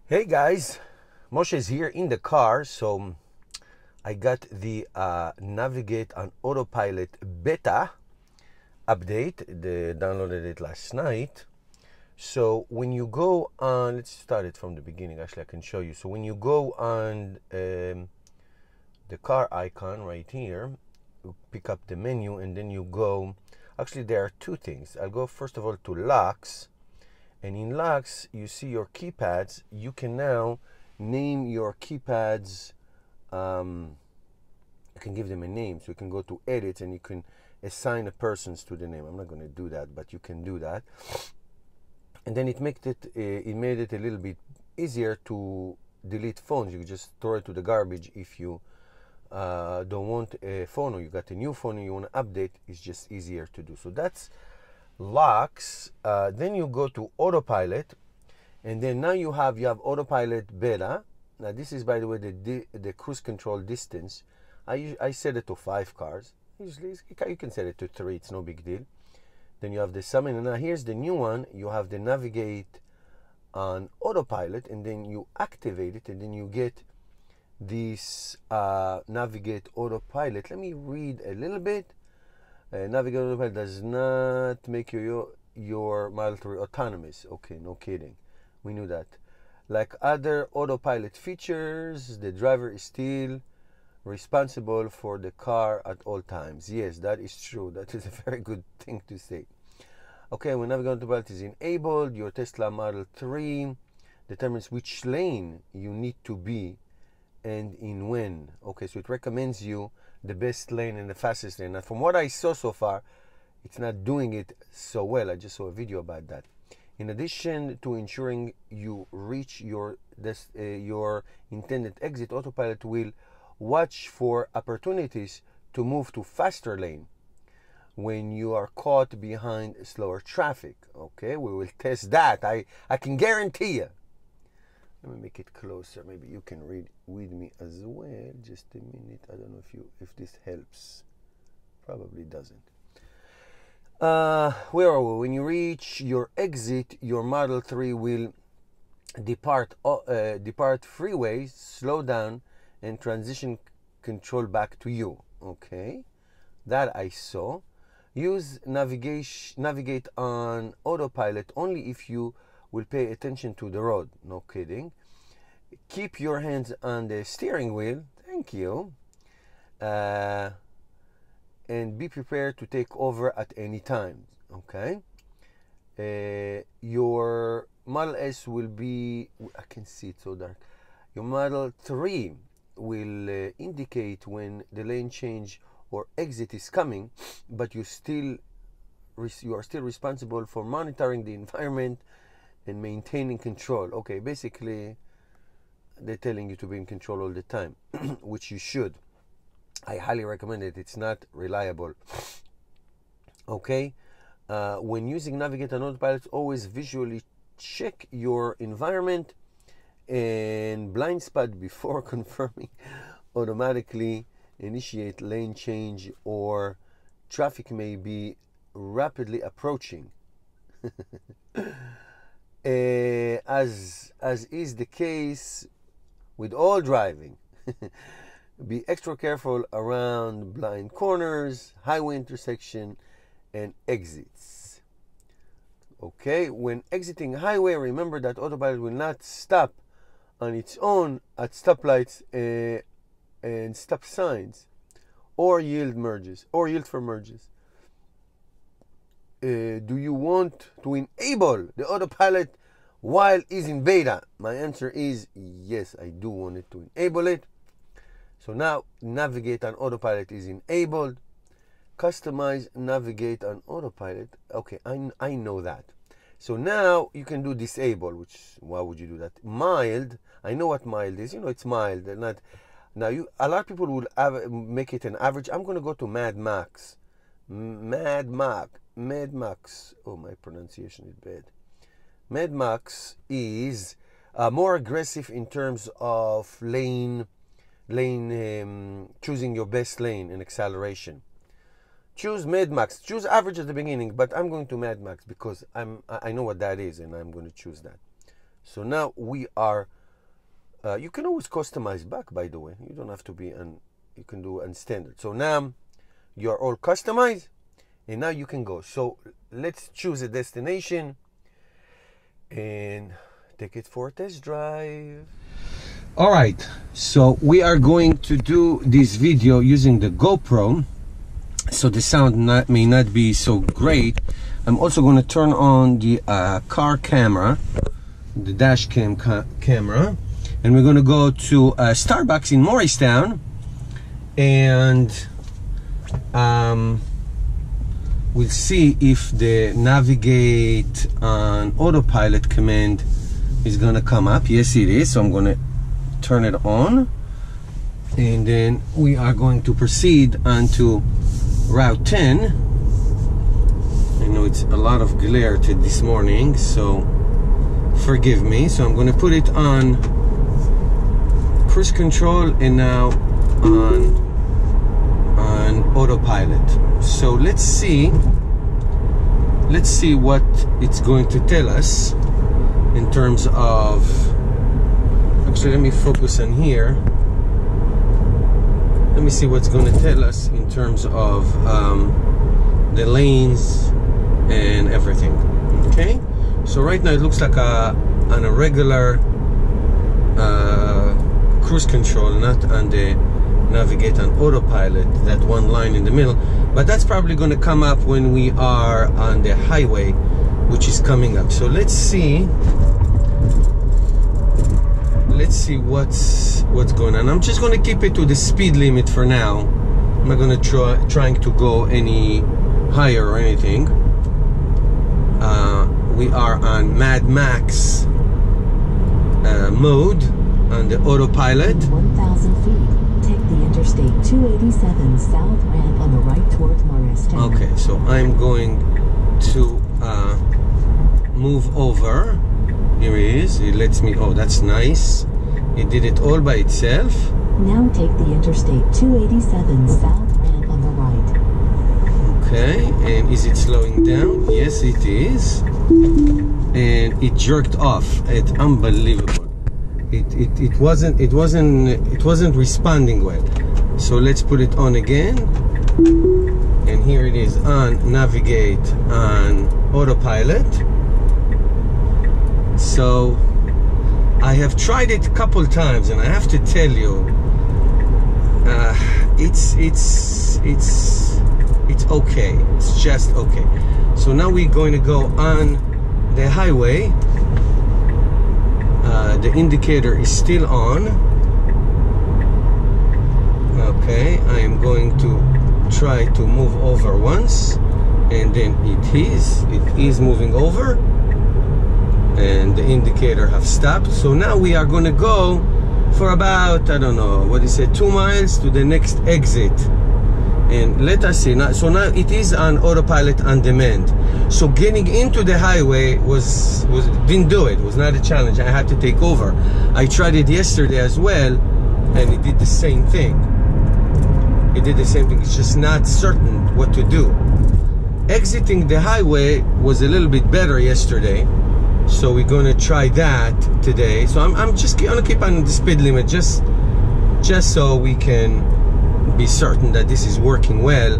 Hey guys, Moshe is here in the car, so I got the Navigate on Autopilot beta update. Downloaded it last night. So when you go on, let's start it from the beginning. Actually, I can show you. So when you go on the car icon right here, you pick up the menu, and then you go. Actually, there are two things. I'll go first of all to locks. And in locks, you see your keypads. You can now name your keypads. You can give them a name. So you can go to edit and you can assign a person's to the name. I'm not going to do that, but you can do that. And then it made it a little bit easier to delete phones. You can just throw it to the garbage if you don't want a phone, or you got a new phone and you want to update. It's just easier to do. So that's locks. Then you go to Autopilot, and then now you have Autopilot beta. Now this is, by the way, the cruise control distance. I set it to 5 cars. Usually you can set it to 3. It's no big deal. Then you have the summon, and now here's the new one. You have the Navigate on Autopilot, and then you activate it, and then you get this Navigate Autopilot. Let me read a little bit. Navigate Autopilot does not make your Model 3 autonomous. Okay, no kidding. We knew that. Like other autopilot features, the driver is still responsible for the car at all times. Yes, that is true. That is a very good thing to say. Okay, when Navigate Autopilot is enabled, your Tesla Model 3 determines which lane you need to be and in when. Okay, so it recommends you the best lane and the fastest lane. Now, from what I saw so far, it's not doing it so well. I just saw a video about that. In addition to ensuring you reach your intended exit, Autopilot will watch for opportunities to move to faster lane when you are caught behind slower traffic. Okay, we will test that. I can guarantee you. Let me make it closer. Maybe you can read with me as well. Just a minute. I don't know if this helps. Probably doesn't. Where are we? When you reach your exit, your Model 3 will depart freeways, slow down, and transition control back to you. Okay, that I saw. Use Navigate on Autopilot only if you will pay attention to the road. No kidding. Keep your hands on the steering wheel. Thank you. And be prepared to take over at any time. Okay. Your Model S will be, I can see it so dark. Your Model 3 will indicate when the lane change or exit is coming, but you are still responsible for monitoring the environment and maintaining control. Okay, basically they're telling you to be in control all the time, which you should. I highly recommend it. It's not reliable. Okay, when using Navigate on Autopilot, always visually check your environment and blind spot before confirming. Automatically initiate lane change or traffic may be rapidly approaching. As is the case with all driving. Be extra careful around blind corners, highway intersection, and exits. Okay, when exiting highway, remember that Autopilot will not stop on its own at stoplights and stop signs, or yield for merges. Do you want to enable the Autopilot while it's in beta? My answer is yes, I do want it to enable it. So now Navigate on Autopilot is enabled. Customize Navigate on Autopilot. Okay, I know that. So now you can do disable, which, why would you do that? Mild, I know what mild is. You know, it's mild. Not now. A lot of people will make it an average. I'm going to go to Mad Max. Mad Max. Oh, my pronunciation is bad. Mad Max is more aggressive in terms of lane choosing your best lane and acceleration. Choose Mad Max. Choose average at the beginning, but I'm going to Mad Max because I know what that is, and I'm going to choose that. So now we are You can always customize back, by the way. You don't have to be you can do unstandard. So now you're all customized, and now you can go. So let's choose a destination and take it for a test drive. All right, so we are going to do this video using the GoPro, so the sound may not be so great. I'm also going to turn on the car camera, the dash cam camera, and we're going to go to Starbucks in Morristown, and we'll see if the navigate on autopilot command is going to come up. Yes, it is. So I'm going to turn it on, and then we are going to proceed onto Route 10. I know it's a lot of glare this morning, so forgive me. So I'm going to put it on cruise control and now on autopilot. So let's see what it's going to tell us in terms of, actually let me focus on here. Let me see what's going to tell us in terms of the lanes and everything. Okay, so right now it looks like on a regular cruise control, not on the navigate on autopilot, that one line in the middle, but that's probably going to come up when we are on the highway, which is coming up. So let's see what's going on. I'm just going to keep it to the speed limit for now. I'm not going to trying to go any higher or anything. We are on Mad Max mode on the autopilot. 1,000 feet. Take the Interstate 287 south ramp on the right towards Morristown. Okay, so I'm going to move over. Here it is. It lets me. Oh, that's nice. It did it all by itself. Now take the Interstate 287 south ramp on the right. Okay, and is it slowing down? Yes, it is. And it jerked off. It's unbelievable. It wasn't responding well. So let's put it on again. And here it is on navigate on autopilot. So I have tried it a couple times, and I have to tell you, it's okay. It's just okay. So now we're going to go on the highway. The indicator is still on. Okay, I am going to try to move over once, and then it is moving over, and the indicator have stopped. So now we are going to go for about, I don't know, what is it, 2 miles to the next exit. And let us see now. So now it is on autopilot on demand. So getting into the highway didn't do it. It was not a challenge. I had to take over. I tried it yesterday as well, and it did the same thing. It did the same thing. It's just not certain what to do. Exiting the highway was a little bit better yesterday, so we're going to try that today. So I'm just going to keep on the speed limit just so we can be certain that this is working well.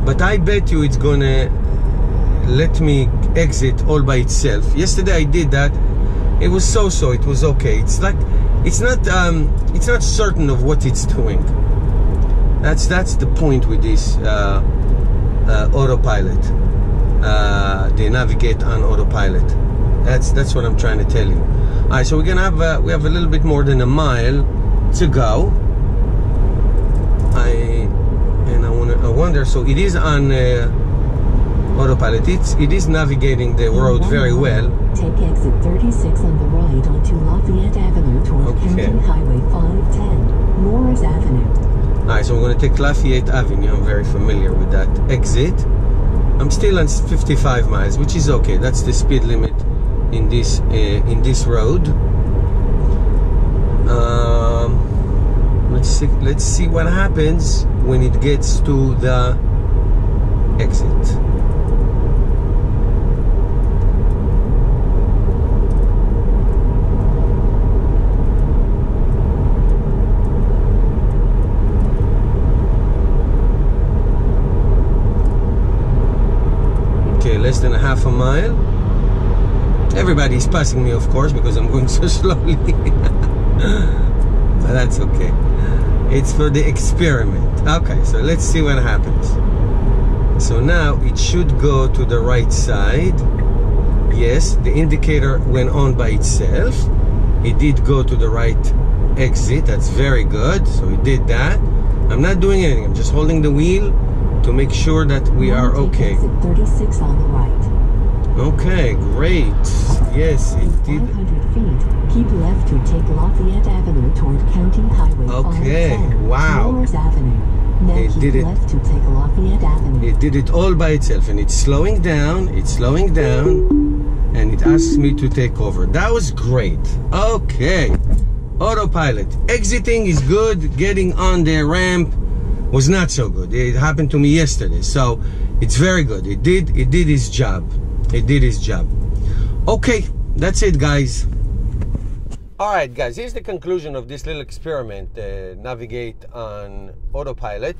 But I bet you it's gonna let me exit all by itself. Yesterday I did that. It was so-so. It was okay. It's like it's not certain of what it's doing. That's the point with this autopilot. They navigate on autopilot. That's what I'm trying to tell you. All right, so we're gonna have we have a little bit more than a mile to go. I wonder. So it is on autopilot. It is navigating the road very well. Take exit 36 on the right onto Lafayette Avenue toward County Highway 510, Morris Avenue. Alright, so we're going to take Lafayette Avenue. I'm very familiar with that exit. I'm still on 55 miles, which is okay. That's the speed limit in this road. Let's see what happens when it gets to the exit. than a half a mile. Everybody's passing me, of course, because I'm going so slowly. But that's okay. It's for the experiment. Okay, so let's see what happens. So now it should go to the right side. Yes, the indicator went on by itself. It did go to the right exit. That's very good. So it did that. I'm not doing anything. I'm just holding the wheel to make sure that we are okay. Exit 36 on the right. Okay, great. Yes, it did. 500 feet, keep left to take Lafayette Avenue toward County Highway 510. Wow. Moores Avenue. Then It keep did it. left to take Lafayette Avenue. It did it all by itself, and it's slowing down, and it asks me to take over. That was great. Okay. Autopilot. Exiting is good. Getting on the ramp was not so good. It happened to me yesterday, so it's very good. It did its job. It did its job. Okay, that's it, guys. All right, guys, here's the conclusion of this little experiment, navigate on autopilot.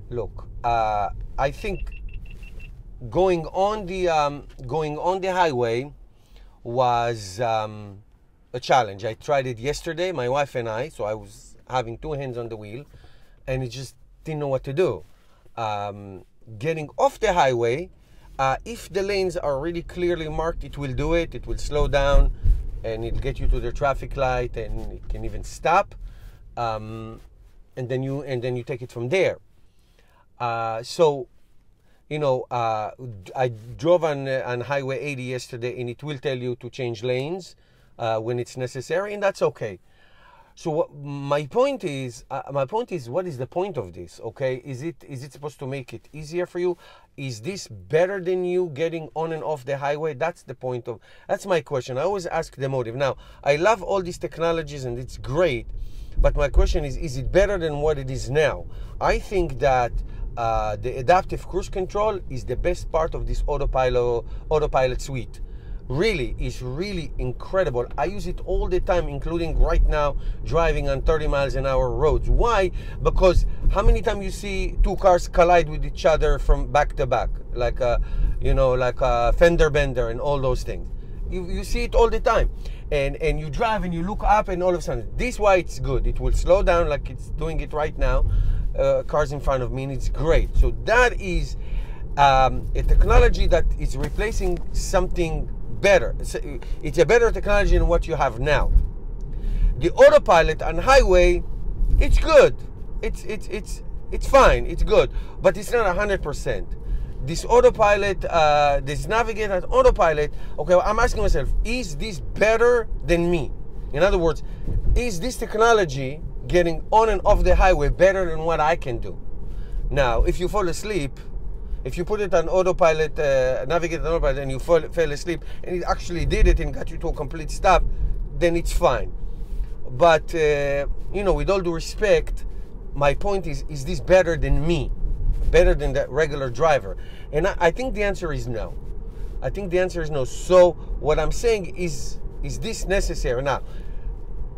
Look, I think going on the highway was a challenge. I tried it yesterday, my wife and I, so I was having two hands on the wheel, and it just didn't know what to do. Getting off the highway, if the lanes are really clearly marked, it will do it. It will slow down, and it'll get you to the traffic light, and it can even stop. And then you take it from there. So, you know, I drove on Highway 80 yesterday, and it will tell you to change lanes when it's necessary, and that's okay. So my point is, what is the point of this? Okay, is it supposed to make it easier for you? Is this better than you getting on and off the highway? That's the point of. That's my question. I always ask the motive. Now, I love all these technologies and it's great, but my question is it better than what it is now? I think that the adaptive cruise control is the best part of this autopilot suite. Really, it's really incredible. I use it all the time, including right now driving on 30 miles an hour roads. Why? Because how many times you see two cars collide with each other from back to back, like a fender bender and all those things. You see it all the time, and you drive and you look up and all of a sudden, this is why it's good. It will slow down like it's doing it right now. Cars in front of me, and it's great. So that is a technology that is replacing something better. It's a better technology than what you have now. The autopilot on highway, it's good. It's fine. It's good, but it's not 100%. This autopilot, this navigate on autopilot. Okay, well, I'm asking myself, is this better than me? In other words, is this technology getting on and off the highway better than what I can do? Now, if you fall asleep, if you put it on autopilot, navigate on autopilot, and you fell asleep, and it actually did it and got you to a complete stop, then it's fine. But, you know, with all due respect, my point is this better than me? Better than the regular driver? And I think the answer is no. I think the answer is no. So what I'm saying is this necessary? Now,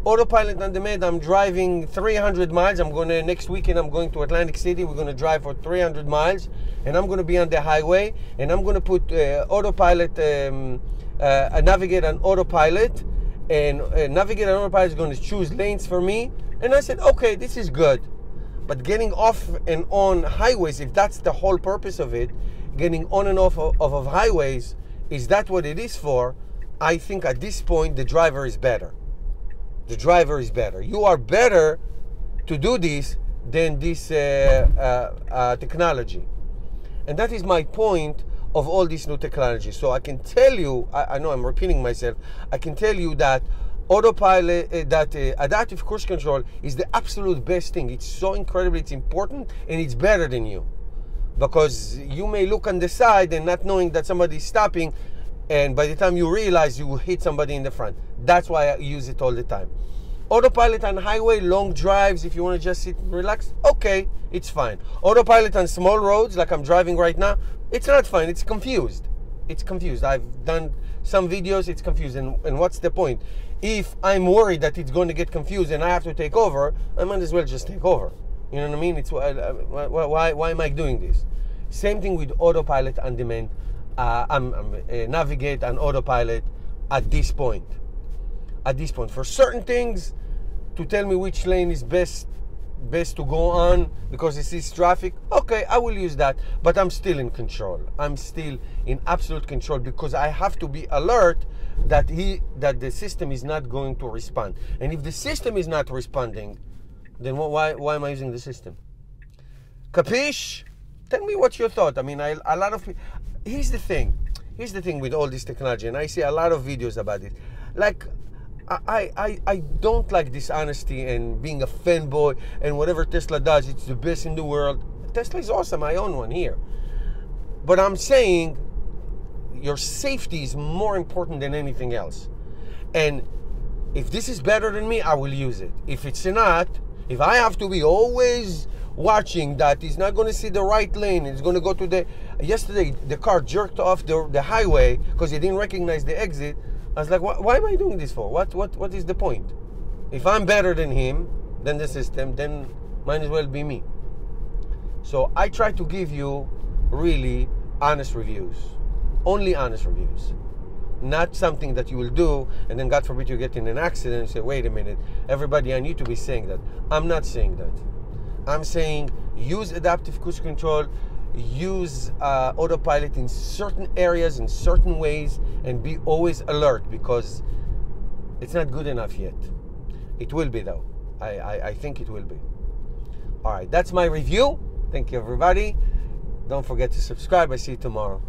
autopilot on demand, I'm driving 300 miles. Next weekend, I'm going to Atlantic City. We're going to drive for 300 miles. And I'm going to be on the highway. And I'm going to put autopilot, navigate on autopilot. And navigate on autopilot is going to choose lanes for me. And I said, okay, this is good. But getting off and on highways, if that's the whole purpose of it, getting on and off of highways, is that what it is for? I think at this point, the driver is better. The driver is better. You are better to do this than this technology. And that is my point of all this new technology. So I can tell you, I know I'm repeating myself, I can tell you that autopilot, adaptive cruise control is the absolute best thing. It's so incredible, it's important, and it's better than you. Because you may look on the side and not knowing that somebody's stopping, and by the time you realize, you will hit somebody in the front. That's why I use it all the time. Autopilot on highway, long drives, if you want to just sit and relax, okay, it's fine. Autopilot on small roads, like I'm driving right now, it's not fine, it's confused. It's confused. I've done some videos, it's confused. And what's the point? If I'm worried that it's going to get confused and I have to take over, I might as well just take over. You know what I mean? It's why am I doing this? Same thing with autopilot on demand. Navigate on autopilot at this point. At this point, for certain things, to tell me which lane is best to go on because it sees traffic, okay, I will use that, but I'm still in control. I'm still in absolute control because I have to be alert that the system is not going to respond. And if the system is not responding, then why am I using the system? Capiche? Tell me what's your thought. I mean, a lot of people. Here's the thing with all this technology, and I see a lot of videos about it. Like, I don't like dishonesty and being a fanboy and whatever Tesla does, it's the best in the world. Tesla is awesome. I own one here. But I'm saying your safety is more important than anything else. And if this is better than me, I will use it. If it's not, if I have to be always watching that he's not going to see the right lane, it's going to go to the... Yesterday, the car jerked off the highway because he didn't recognize the exit. I was like, why am I doing this for? What is the point? If I'm better than him, than the system, then might as well be me. So I try to give you really honest reviews. Only honest reviews. Not something that you will do and then God forbid you get in an accident and say, wait a minute, everybody, I need to be saying that. I'm not saying that. I'm saying use adaptive cruise control, use autopilot in certain areas, in certain ways, and be always alert because it's not good enough yet. It will be though. I think it will be. All right, that's my review. Thank you, everybody. Don't forget to subscribe. I see you tomorrow.